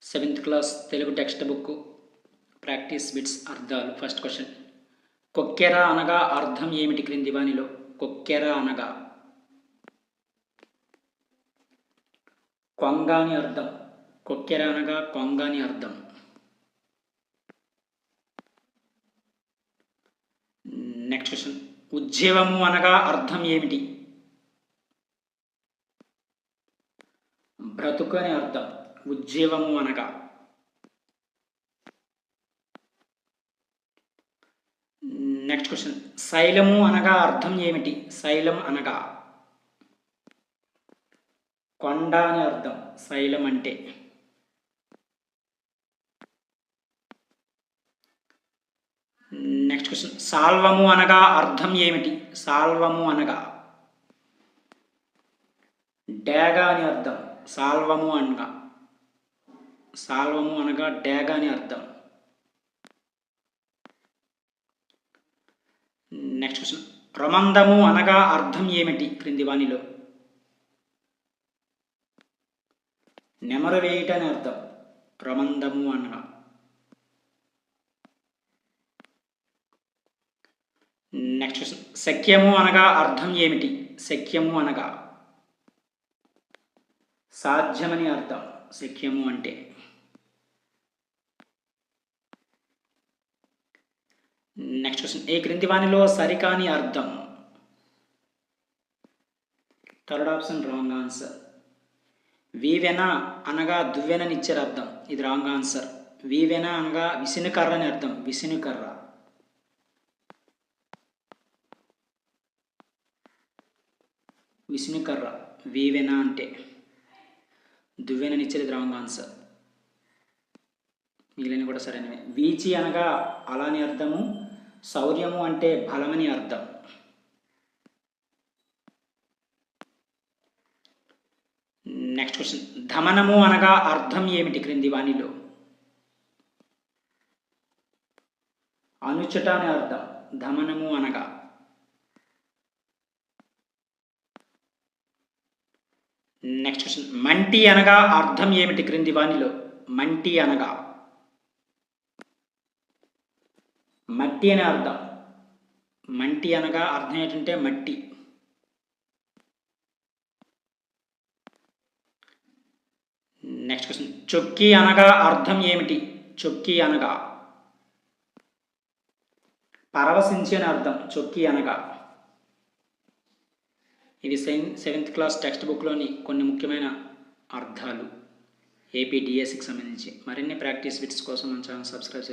Seventh class Telugu text book practice bits అర్థాలు. First question. కొక్కెర అనగా అర్థం ఏమిటి క్రింది వానిలో? కొక్కెర అనగా కొంగ అని అర్థం. కొక్కెర అనగా కొంగ అని అర్థం. Next question. ఉజ్జీవము అనగా అర్థం ఏమిటి? బ్రతుకు అని అర్థం. ఉజ్జీవము అనగా. Next question. శైలము అనగా అర్థం ఏమిటి? శైలం అనగా కొండ అని అర్థం. శైలం అంటే. Next question. సాల్వము అనగా అర్థం ఏమిటి? సాల్వము అనగా డేగ అని అర్థం. సాల్వము అనగా డేగ అని అర్థం. Next question. ప్రమందము అనగా అర్థం ఏమిటి క్రింది వానిలో? నెమరు వేయుట అని అర్థం. ప్రమందము అనగా. Next question. శక్యము అనగా అర్థం ఏమిటి? శక్యము అనగా సాధ్యమని అర్థం. శక్యము అంటే. Next question. ఈ క్రింది వానిలో సరికాని అర్థం? Third option wrong answer. వీవెన అనగా దువ్వెననిచ్చారు అర్థం. ఇది రాంగ్ ఆన్సర్. వీవెన అనగా విసినుకర్ర అని అర్థం. విసినుకర్ర. విసినుకర్ర వీవెన అంటే. దువ్వెననిచ్చేది రాంగ్ ఆన్సర్. మిగిలిన కూడా సరైనవే. వీచి అనగా అలాని అర్థము. శౌర్యము అంటే బలమని అర్థం. Next question. ధమనము అనగా అర్థం ఏమిటి క్రింది వానిలో? అనుచుట అని అర్థం. ధమనము అనగా. Next question. మంటి అనగా అర్థం ఏమిటి క్రింది వానిలో? మంటి అనగా మట్టి అని అర్థం. మంటి అనగా అర్థం ఏంటంటే మట్టి. Next question. చొక్కి అనగా అర్థం ఏమిటి? చొక్కి అనగా పరవశించి అని అర్థం. చొక్కి అనగా. ఇది సెవెంత్ క్లాస్ టెక్స్ట్ బుక్లోని కొన్ని ముఖ్యమైన అర్థాలు ఏపీ డిఎస్సికి సంబంధించి. మరిన్ని ప్రాక్టీస్ బిట్స్ కోసం మన ఛానల్ సబ్స్క్రైబ్ చేసి